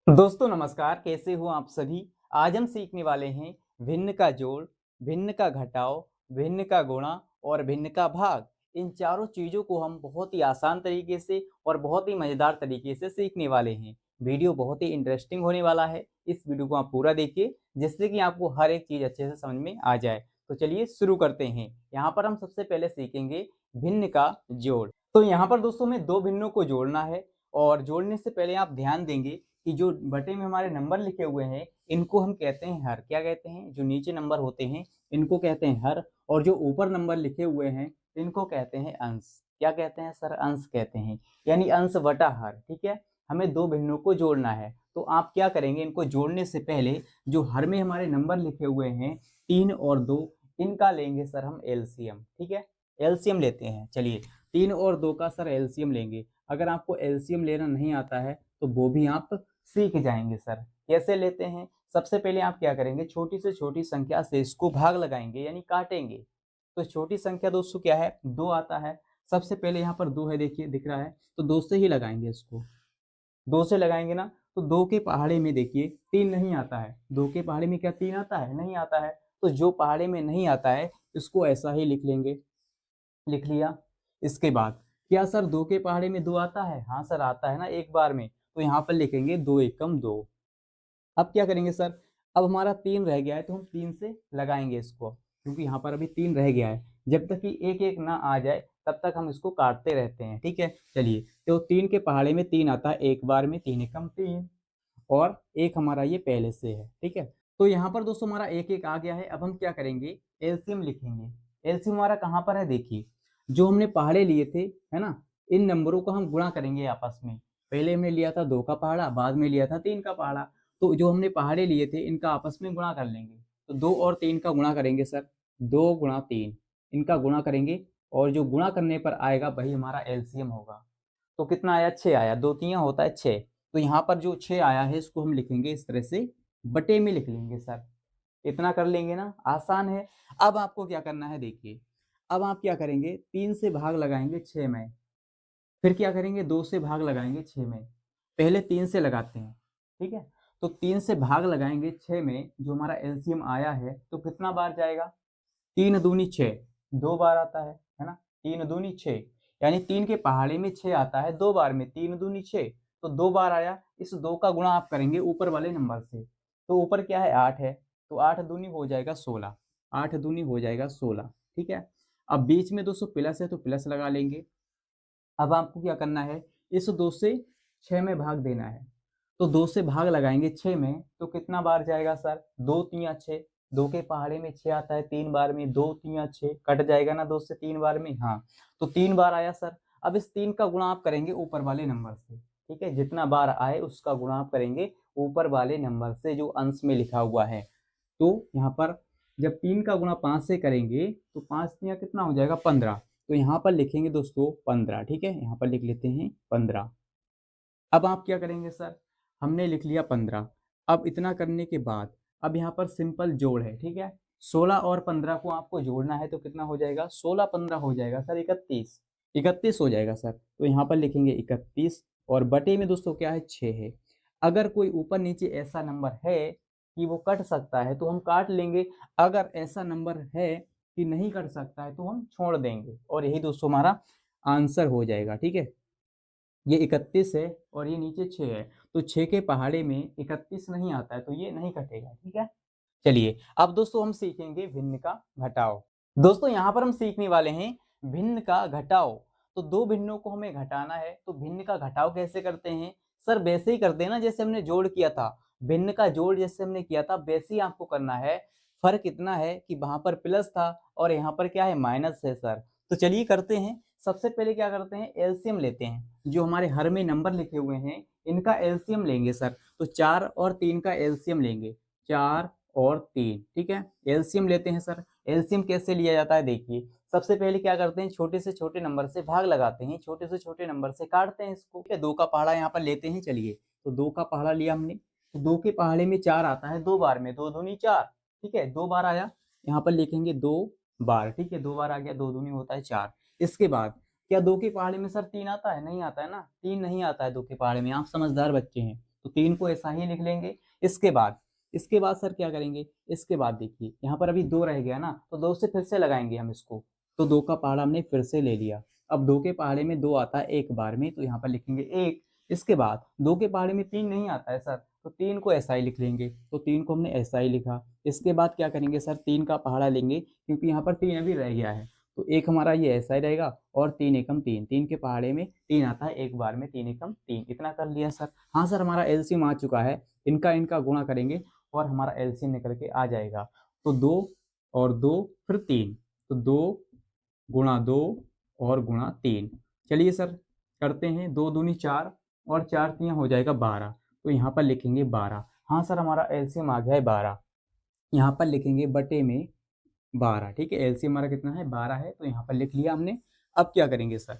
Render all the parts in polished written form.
दोस्तों नमस्कार, कैसे हो आप सभी। आज हम सीखने वाले हैं भिन्न का जोड़, भिन्न का घटाव, भिन्न का गुणा और भिन्न का भाग। इन चारों चीज़ों को हम बहुत ही आसान तरीके से और बहुत ही मज़ेदार तरीके से सीखने वाले हैं। वीडियो बहुत ही इंटरेस्टिंग होने वाला है। इस वीडियो को आप पूरा देखिए जिससे कि आपको हर एक चीज़ अच्छे से समझ में आ जाए। तो चलिए शुरू करते हैं। यहाँ पर हम सबसे पहले सीखेंगे भिन्न का जोड़। तो यहाँ पर दोस्तों हमें दो भिन्नों को जोड़ना है और जोड़ने से पहले आप ध्यान देंगे कि जो बटे में हमारे नंबर लिखे हुए हैं इनको हम कहते हैं हर। क्या कहते हैं? जो नीचे नंबर होते हैं इनको कहते हैं हर, और जो ऊपर नंबर लिखे हुए हैं इनको कहते हैं अंश। क्या कहते हैं सर? अंश कहते हैं, यानी अंश बटा हर। ठीक है, हमें दो भिन्नों को जोड़ना है। तो आप क्या करेंगे, इनको जोड़ने से पहले जो हर में हमारे नंबर लिखे हुए हैं 3 और 2, इनका लेंगे सर हम एलसीएम। ठीक है, एलसीएम लेते हैं। चलिए 3 और 2 का सर एलसीएम लेंगे। अगर आपको एलसीएम लेना नहीं आता है तो वो भी आप सीख जाएंगे सर। कैसे लेते हैं? सबसे पहले आप क्या करेंगे, छोटी से छोटी संख्या से इसको भाग लगाएंगे यानी काटेंगे। तो छोटी संख्या दोस्तों क्या है? 2 आता है। सबसे पहले यहाँ पर 2 है, देखिए दिख रहा है, तो 2 से ही लगाएंगे इसको। 2 से लगाएंगे ना, तो 2 के पहाड़े में देखिए 3 नहीं आता है। 2 के पहाड़े में क्या 3 आता है? नहीं आता है। तो जो पहाड़े में नहीं आता है इसको ऐसा ही लिख लेंगे। लिख लिया। इसके बाद क्या सर 2 के पहाड़े में 2 आता है? हाँ सर आता है ना एक बार में। तो यहाँ पर लिखेंगे 2 एकम 2। अब क्या करेंगे सर, अब हमारा 3 रह गया है तो हम 3 से लगाएंगे इसको, क्योंकि यहाँ पर अभी 3 रह गया है। जब तक कि एक एक ना आ जाए तब तक हम इसको काटते रहते हैं। ठीक है, चलिए तो 3 के पहाड़े में 3 आता है एक बार में, 3 एकम 3, और एक हमारा ये पहले से है। ठीक है, तो यहाँ पर दोस्तों हमारा एक एक आ गया है। अब हम क्या करेंगे, एलसीएम लिखेंगे। एलसीएम हमारा कहाँ पर है? देखिए जो हमने पहाड़े लिए थे, है ना, इन नंबरों को हम गुणा करेंगे आपस में। पहले हमने लिया था 2 का पहाड़ा, बाद में लिया था 3 का पहाड़ा। तो जो हमने पहाड़े लिए थे इनका आपस में गुणा कर लेंगे। तो 2 और 3 का गुणा करेंगे सर, 2 गुणा 3, इनका गुणा करेंगे, और जो गुणा करने पर आएगा वही हमारा एलसीएम होगा। तो कितना आया? 6 आया। 2 तियां होता है 6। तो यहाँ पर जो 6 आया है इसको हम लिखेंगे इस तरह से, बटे में लिख लेंगे सर। इतना कर लेंगे ना, आसान है। अब आपको क्या करना है देखिए, अब आप क्या करेंगे, 3 से भाग लगाएंगे 6 में, फिर क्या करेंगे 2 से भाग लगाएंगे 6 में। पहले 3 से लगाते हैं। ठीक है, तो 3 से भाग लगाएंगे 6 में, जो हमारा एलसीएम आया है तो कितना बार जाएगा? 3 दूनी 6, 2 बार आता है ना। 3 दूनी 6, यानी 3 के पहाड़े में 6 आता है 2 बार में। 3 दूनी 6, तो 2 बार आया। इस 2 का गुणा आप करेंगे ऊपर वाले नंबर से। तो ऊपर क्या है? 8 है, तो 8 दूनी हो जाएगा 16। 8 दूनी हो जाएगा 16। ठीक है, अब बीच में दोस्तों प्लस है तो प्लस लगा लेंगे। अब आपको क्या करना है, इस 2 से 6 में भाग देना है। तो 2 से भाग लगाएंगे 6 में, तो कितना बार जाएगा सर? 2 तियां 6, 2 के पहाड़े में 6 आता है 3 बार में, 2 तियां 6, कट जाएगा ना 2 से 3 बार में। हाँ, तो 3 बार आया सर। अब इस 3 का गुणा आप करेंगे ऊपर वाले नंबर से। ठीक है, जितना बार आए उसका गुणा आप करेंगे ऊपर वाले नंबर से जो अंश में लिखा हुआ है। तो यहाँ पर जब 3 का गुणा 5 से करेंगे तो 5 तियां कितना हो जाएगा? 15। तो यहाँ पर लिखेंगे दोस्तों 15। ठीक है, यहाँ पर लिख लेते हैं 15। अब आप क्या करेंगे सर, हमने लिख लिया 15। अब इतना करने के बाद अब यहाँ पर सिंपल जोड़ है। ठीक है, 16 और 15 को आपको जोड़ना है तो कितना हो जाएगा? 16 15 हो जाएगा सर 31। 31 हो जाएगा सर। तो यहाँ पर लिखेंगे 31, और बटे में दोस्तों क्या है? 6 है। अगर कोई ऊपर नीचे ऐसा नंबर है कि वो कट सकता है तो हम काट लेंगे। अगर ऐसा नंबर है कि नहीं कट सकता है तो हम छोड़ देंगे, और यही दोस्तों हमारा आंसर हो जाएगा। ठीक है, ये 31 है और ये नीचे 6 है, तो 6 के पहाड़े में 31 नहीं आता है तो ये नहीं कटेगा। ठीक है, चलिए अब दोस्तों हम सीखेंगे भिन्न का घटाव। दोस्तों यहाँ पर हम सीखने वाले हैं भिन्न का घटाव। तो दो भिन्नों को हमें घटाना है, तो भिन्न का घटाव कैसे करते हैं सर? वैसे ही करते हैं ना जैसे हमने जोड़ किया था। भिन्न का जोड़ जैसे हमने किया था वैसे ही आपको करना है। फर्क इतना है कि वहां पर प्लस था और यहाँ पर क्या है? माइनस है सर। तो चलिए करते हैं। सबसे पहले क्या करते हैं, एलसीएम लेते हैं। जो हमारे हर में नंबर लिखे हुए हैं इनका एलसीएम लेंगे सर। तो 4 और 3 का एलसीएम लेंगे। 4 और 3, ठीक है, एलसीएम लेते हैं सर। एलसीएम कैसे लिया जाता है देखिए, सबसे पहले क्या करते हैं, छोटे से छोटे नंबर से भाग लगाते हैं, छोटे से छोटे नंबर से काटते हैं इसको। ठीक है, 2 का पहाड़ा यहाँ पर लेते हैं। चलिए तो 2 का पहाड़ा लिया हमने, तो 2 के पहाड़े में 4 आता है 2 बार में, 2 दूनी 4। ठीक है, 2 बार आया, यहाँ पर लिखेंगे 2 बार। ठीक है, 2 बार आ गया, 2 दूनी होता है 4। इसके बाद क्या 2 के पहाड़े में सर 3 आता है? नहीं आता है ना, 3 नहीं आता है 2 के पहाड़े में। आप समझदार बच्चे हैं, तो 3 को ऐसा ही लिख लेंगे। इसके बाद सर क्या करेंगे, इसके बाद देखिए यहाँ पर अभी 2 रह गया ना, तो 2 से फिर से लगाएंगे हम इसको। तो 2 का पहाड़ा हमने फिर से ले लिया। अब 2 के पहाड़े में 2 आता है एक बार में, तो यहाँ पर लिखेंगे 1। इसके बाद 2 के पहाड़े में 3 नहीं आता है सर, तो 3 को ऐसा ही लिख लेंगे। तो 3 को हमने ऐसा ही लिखा। इसके बाद क्या करेंगे सर, 3 का पहाड़ा लेंगे, क्योंकि यहाँ पर 3 अभी रह गया है, तो एक हमारा ये ऐसा ही रहेगा और 3 एकम 3, 3 के पहाड़े में 3 आता है एक बार में, 3 एकम 3, इतना कर लिया सर। हाँ सर, हमारा एलसीएम आ चुका है। इनका गुणा करेंगे और हमारा एलसीएम निकल के आ जाएगा। तो 2 और 2 फिर 3, तो 2 गुणा 2 और गुणा 3। चलिए सर करते हैं। 2 दूनी 4 और 4 3 हो जाएगा 12, तो यहाँ पर लिखेंगे 12। हाँ सर, हमारा एलसीएम आ गया है 12। यहाँ पर लिखेंगे बटे में 12। ठीक है, एलसीएम हमारा कितना है, 12 है, तो यहाँ पर लिख लिया हमने। अब क्या करेंगे सर,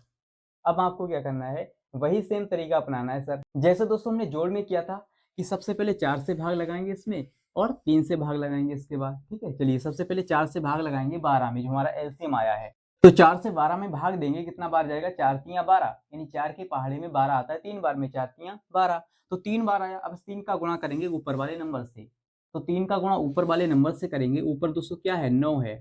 अब आपको क्या करना है, वही सेम तरीका अपनाना है सर, जैसे दोस्तों हमने जोड़ में किया था कि सबसे पहले 4 से भाग लगाएंगे इसमें और 3 से भाग लगाएंगे इसके बाद। ठीक है, चलिए सबसे पहले 4 से भाग लगाएंगे 12 में, जो हमारा एलसीएम आया है। तो 4 से 12 में भाग देंगे, कितना बार जाएगा, 4 तियां 12, यानी 4 के पहाड़े में 12 आता है 3 बार में, 4 तियां 12, तो 3 बार आया। अब 3 का गुणा करेंगे ऊपर वाले नंबर से, तो 3 का गुणा ऊपर वाले नंबर से करेंगे। ऊपर दोस्तों क्या है, 9 है,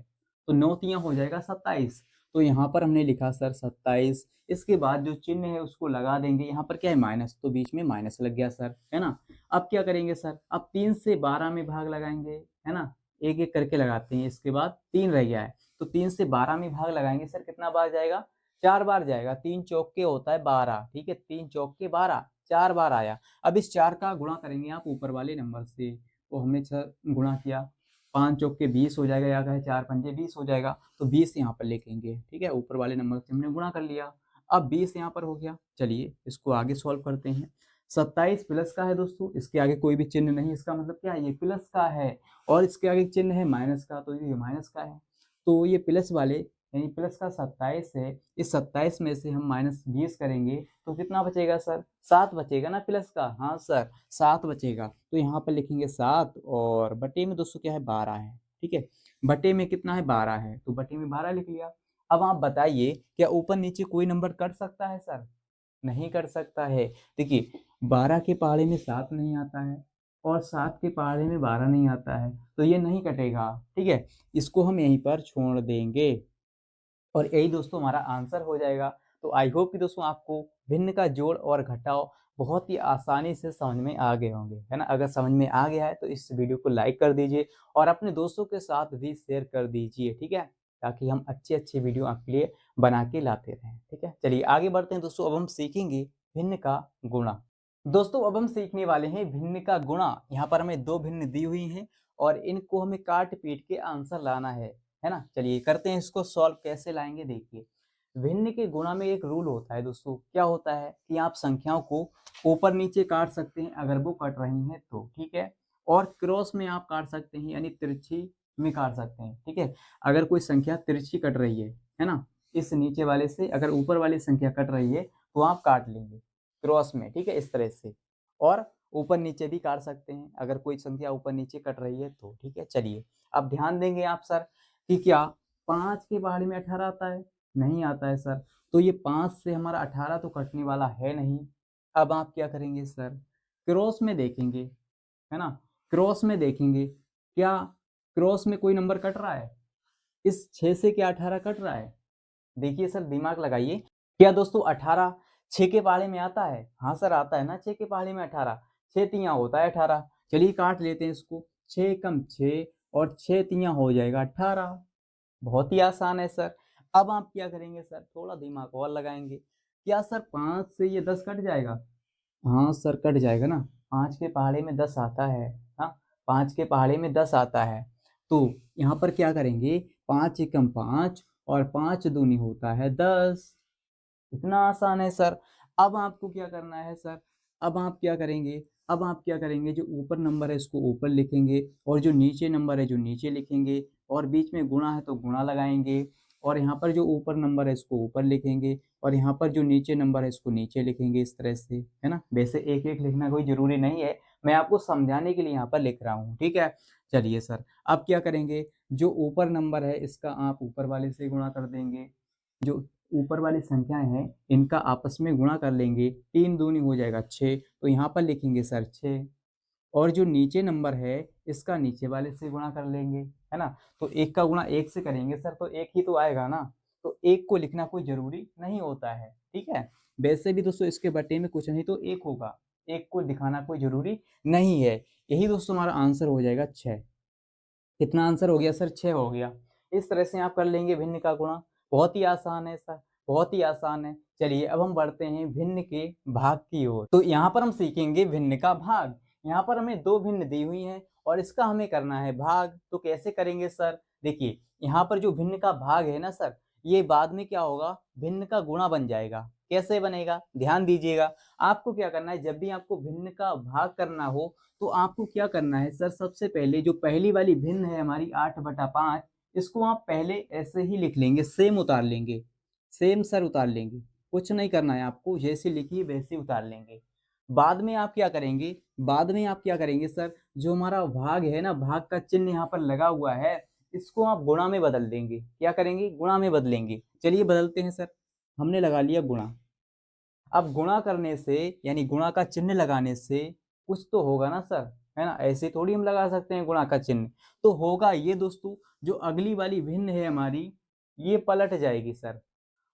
तो 9 तियां हो जाएगा 27, तो यहाँ पर हमने लिखा सर 27। इसके बाद जो चिन्ह है उसको लगा देंगे। यहाँ पर क्या है, माइनस, तो बीच में माइनस लग गया सर, है ना। अब क्या करेंगे सर, अब 3 से 12 में भाग लगाएंगे, है ना, एक एक करके लगाते हैं। इसके बाद 3 रह गया है, तो 3 से 12 में भाग लगाएंगे सर, कितना बार जाएगा, 4 बार जाएगा। 3 चौके होता है 12, ठीक है, 3 चौके 12, 4 बार आया। अब इस 4 का गुणा करेंगे आप ऊपर वाले नंबर से, तो हमने सर गुणा किया, 5 चौके 20 हो जाएगा, या कहे 4 पंजे 20 हो जाएगा, तो 20 यहाँ पर लिखेंगे। ठीक है, ऊपर वाले नंबर से हमने गुणा कर लिया। अब 20 यहाँ पर हो गया। चलिए इसको आगे सॉल्व करते हैं। 27 प्लस का है दोस्तों, इसके आगे कोई भी चिन्ह नहीं, इसका मतलब क्या है, ये प्लस का है, और इसके आगे चिन्ह है माइनस का, तो ये माइनस का है। तो ये प्लस वाले यानी प्लस का 27 है, इस 27 में से हम माइनस 20 करेंगे तो कितना बचेगा सर, 7 बचेगा ना प्लस का। हाँ सर, 7 बचेगा, तो यहाँ पर लिखेंगे 7, और बटे में दोस्तों क्या है, 12 है। ठीक है, बटे में कितना है, 12 है, तो बटे में 12 लिख लिया। अब आप बताइए, क्या ऊपर नीचे कोई नंबर कट सकता है सर, नहीं कर सकता है। देखिए 12 के पहाड़े में 7 नहीं आता है और 7 के पहाड़े में 12 नहीं आता है, तो ये नहीं कटेगा। ठीक है, इसको हम यहीं पर छोड़ देंगे और यही दोस्तों हमारा आंसर हो जाएगा। तो आई होप कि दोस्तों आपको भिन्न का जोड़ और घटाव बहुत ही आसानी से समझ में आ गए होंगे, है ना। अगर समझ में आ गया है तो इस वीडियो को लाइक कर दीजिए और अपने दोस्तों के साथ भी शेयर कर दीजिए, ठीक है, ताकि हम अच्छे अच्छे वीडियो आपके लिए बना के लाते रहें। ठीक है, चलिए आगे बढ़ते हैं दोस्तों। अब हम सीखेंगे भिन्न का गुणा। दोस्तों अब हम सीखने वाले हैं भिन्न का गुणा। यहाँ पर हमें 2 भिन्न दी हुई हैं और इनको हमें काट पीट के आंसर लाना है ना। चलिए करते हैं इसको सॉल्व, कैसे लाएंगे देखिए। भिन्न के गुणा में एक रूल होता है दोस्तों, क्या होता है कि आप संख्याओं को ऊपर नीचे काट सकते हैं अगर वो कट रही हैं तो, ठीक है, और क्रॉस में आप काट सकते हैं, यानी तिरछी में काट सकते हैं। ठीक है, अगर कोई संख्या तिरछी कट रही है ना, इस नीचे वाले से अगर ऊपर वाली संख्या कट रही है तो आप काट लेंगे क्रॉस में, ठीक है, इस तरह से। और ऊपर नीचे भी काट सकते हैं अगर कोई संख्या ऊपर नीचे कट रही है तो, ठीक है। चलिए अब ध्यान देंगे आप सर कि क्या 5 के पहाड़ी में 18 आता है, नहीं आता है सर, तो ये 5 से हमारा 18 तो कटने वाला है नहीं। अब आप क्या करेंगे सर, क्रॉस में देखेंगे, है ना, क्रॉस में देखेंगे क्या क्रॉस में कोई नंबर कट रहा है, इस 6 से क्या 18 कट रहा है, देखिए सर दिमाग लगाइए। क्या दोस्तों 18 6 के पहाड़े में आता है, हाँ सर आता है ना, 6 के पहाड़े में 18, 6 तियां होता है 18। चलिए काट लेते हैं इसको, 6 कम 6 और 6 तियां हो जाएगा 18। बहुत ही आसान है सर। अब आप क्या करेंगे सर, थोड़ा दिमाग और लगाएंगे, क्या सर 5 से ये 10 कट जाएगा, हाँ सर कट जाएगा ना, 5 के पहाड़े में 10 आता है। हाँ, 5 के पहाड़े में 10 आता है, तो यहाँ पर क्या करेंगे, 5 एकम 5 और 5 दूनी होता है 10। इतना आसान है सर। अब आपको क्या करना है सर, अब आप क्या करेंगे, अब आप क्या करेंगे, जो ऊपर नंबर है इसको ऊपर लिखेंगे और जो नीचे नंबर है जो नीचे लिखेंगे, और बीच में गुणा है तो गुणा लगाएंगे, और यहाँ पर जो ऊपर नंबर है इसको ऊपर लिखेंगे और यहाँ पर जो नीचे नंबर है इसको नीचे लिखेंगे, इस तरह से, है ना। वैसे एक एक लिखना कोई ज़रूरी नहीं है, मैं आपको समझाने के लिए यहाँ पर लिख रहा हूँ, ठीक है। चलिए सर अब क्या करेंगे, जो ऊपर नंबर है इसका आप ऊपर वाले से गुणा कर देंगे, जो ऊपर वाली संख्याएं हैं इनका आपस में गुणा कर लेंगे, 3 दूनी हो जाएगा 6, तो यहाँ पर लिखेंगे सर 6। और जो नीचे नंबर है इसका नीचे वाले से गुणा कर लेंगे, है ना। तो 1 का गुणा 1 से करेंगे सर तो 1 ही तो आएगा ना, तो 1 को लिखना कोई जरूरी नहीं होता है, ठीक है। वैसे भी दोस्तों इसके बटे में कुछ नहीं तो 1 होगा, 1 को दिखाना कोई जरूरी नहीं है। यही दोस्तों हमारा आंसर हो जाएगा 6। कितना आंसर हो गया सर? 6 हो गया। इस तरह से आप कर लेंगे भिन्न का गुणा। बहुत ही आसान है सर, बहुत ही आसान है। चलिए अब हम बढ़ते हैं भिन्न के भाग की ओर। तो यहाँ पर हम सीखेंगे भिन्न का भाग। यहाँ पर हमें 2 भिन्न दी हुई हैं और इसका हमें करना है भाग। तो कैसे करेंगे सर? देखिए यहाँ पर जो भिन्न का भाग है ना सर, ये बाद में क्या होगा, भिन्न का गुणा बन जाएगा। कैसे बनेगा? ध्यान दीजिएगा। आपको क्या करना है, जब भी आपको भिन्न का भाग करना हो तो आपको क्या करना है सर, सबसे पहले जो पहली वाली भिन्न है हमारी 8/5, इसको आप पहले ऐसे ही लिख लेंगे, सेम उतार लेंगे, सेम सर उतार लेंगे। कुछ नहीं करना है आपको, जैसे लिखी है वैसे उतार लेंगे। बाद में आप क्या करेंगे, बाद में आप क्या करेंगे सर, जो हमारा भाग है ना, भाग का चिन्ह यहाँ पर लगा हुआ है, इसको आप गुणा में बदल देंगे। क्या करेंगे? गुणा में बदलेंगे। चलिए बदलते हैं सर। हमने लगा लिया गुणा। अब गुणा करने से यानी गुणा का चिन्ह लगाने से कुछ तो होगा ना सर, है ना। ऐसे थोड़ी हम लगा सकते हैं गुणा का चिन्ह, तो होगा ये दोस्तों, जो अगली वाली भिन्न है हमारी, ये पलट जाएगी सर।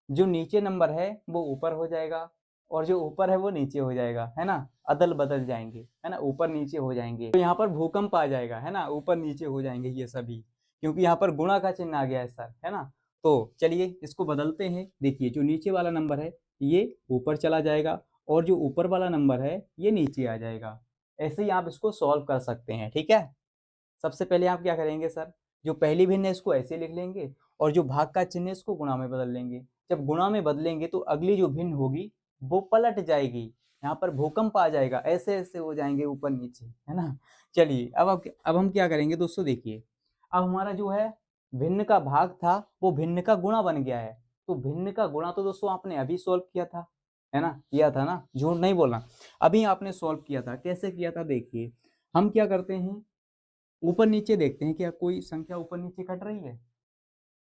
जो नीचे नंबर है वो ऊपर हो जाएगा और जो ऊपर है वो नीचे हो जाएगा, है ना। अदल बदल जाएंगे, है ना, ऊपर नीचे हो जाएंगे। तो यहाँ पर भूकंप आ जाएगा, है ना, ऊपर नीचे हो जाएंगे ये सभी, क्योंकि यहाँ पर गुणा का चिन्ह आ गया है सर, है ना। तो चलिए इसको बदलते हैं। देखिए जो नीचे वाला नंबर है ये ऊपर चला जाएगा और जो ऊपर वाला नंबर है ये नीचे आ जाएगा। ऐसे ही आप इसको सॉल्व कर सकते हैं, ठीक है। सबसे पहले आप क्या करेंगे सर, जो पहली भिन्न है इसको ऐसे लिख लेंगे और जो भाग का चिन्ह है इसको गुणा में बदल लेंगे। जब गुणा में बदलेंगे तो अगली जो भिन्न होगी वो पलट जाएगी, यहाँ पर भूकंप आ जाएगा, ऐसे ऐसे हो जाएंगे ऊपर नीचे, है ना। चलिए अब हम क्या करेंगे दोस्तों, देखिए अब हमारा जो है भिन्न का भाग था वो भिन्न का गुणा बन गया है। तो भिन्न का गुणा तो दोस्तों आपने अभी सॉल्व किया था, है ना, किया था ना, झूठ नहीं बोलना। अभी आपने सॉल्व किया था। कैसे किया था? देखिए हम क्या करते हैं, ऊपर नीचे देखते हैं क्या कोई संख्या ऊपर नीचे कट रही है।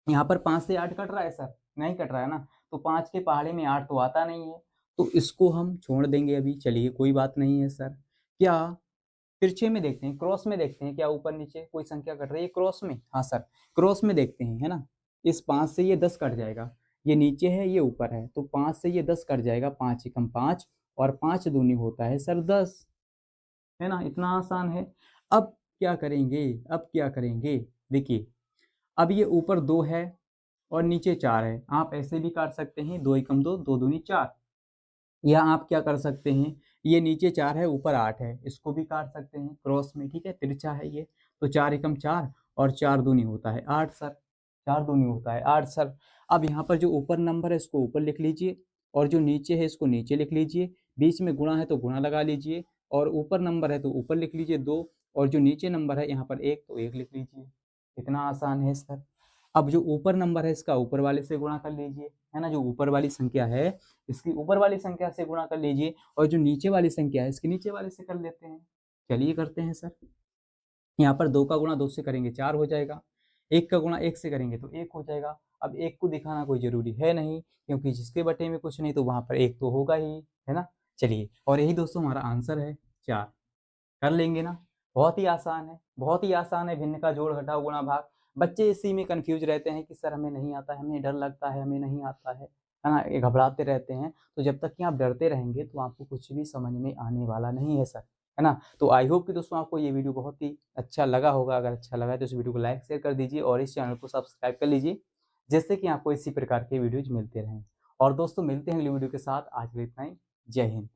यहाँ पर 5 से 8 कट रहा है सर? नहीं कट रहा है ना, तो 5 के पहाड़े में 8 तो आता नहीं है, तो इसको हम छोड़ देंगे अभी। चलिए कोई बात नहीं है सर। क्या तिरछे में देखते हैं, क्रॉस में देखते हैं क्या ऊपर नीचे कोई संख्या कट रही है क्रॉस में? हाँ सर, क्रॉस में देखते हैं, है ना। इस 5 से ये 10 कट जाएगा, ये नीचे है ये ऊपर है, तो 5 से ये 10 कट जाएगा, 5 एकम 5 और 5 दूनी होता है सर 10, है ना। इतना आसान है। अब क्या करेंगे, अब क्या करेंगे, देखिए अब ये ऊपर 2 है और नीचे 4 है। आप ऐसे भी काट सकते हैं, 2 एकम 2, 2 दूनी 4। या आप क्या कर सकते हैं, ये नीचे 4 है ऊपर 8 है, इसको भी काट सकते हैं क्रॉस में, ठीक है, तिरछा है ये। तो 4 एकम 4 और 4 दूनी होता है 8 सर, 4 दूनी होता है 8 सर। अब यहाँ पर जो ऊपर नंबर है इसको ऊपर लिख लीजिए और जो नीचे है इसको नीचे लिख लीजिए। बीच में गुणा है तो गुणा लगा लीजिए और ऊपर नंबर है तो ऊपर लिख लीजिए 2 और जो नीचे नंबर है यहाँ पर 1 तो 1 लिख लीजिए। इतना आसान है सर। अब जो ऊपर नंबर है इसका ऊपर वाले से गुणा कर लीजिए, है ना। जो ऊपर वाली संख्या है इसकी ऊपर वाली संख्या से गुणा कर लीजिए और जो नीचे वाली संख्या है इसके नीचे वाले से कर लेते हैं। चलिए करते हैं सर। यहाँ पर 2 का गुणा 2 से करेंगे 4 हो जाएगा, 1 का गुणा 1 से करेंगे तो 1 हो जाएगा। अब 1 को दिखाना कोई ज़रूरी है नहीं, क्योंकि जिसके बटे में कुछ नहीं तो वहाँ पर 1 तो होगा ही, है ना। चलिए और यही दोस्तों हमारा आंसर है 4। कर लेंगे ना? बहुत ही आसान है, बहुत ही आसान है भिन्न का जोड़, घटाव, गुणा, भाग। बच्चे इसी में कन्फ्यूज़ रहते हैं कि सर हमें नहीं आता है, हमें डर लगता है, हमें नहीं आता है ना? ये घबराते रहते हैं। तो जब तक कि आप डरते रहेंगे तो आपको कुछ भी समझ में आने वाला नहीं है सर, है ना? तो आई होप कि दोस्तों आपको ये वीडियो बहुत ही अच्छा लगा होगा। अगर अच्छा लगा है तो इस वीडियो को लाइक, शेयर कर दीजिए और इस चैनल को सब्सक्राइब कर लीजिए, जिससे कि आपको इसी प्रकार के वीडियोज़ मिलते रहें। और दोस्तों मिलते हैं अगली वीडियो के साथ। आज के लिए इतना ही। जय हिंद।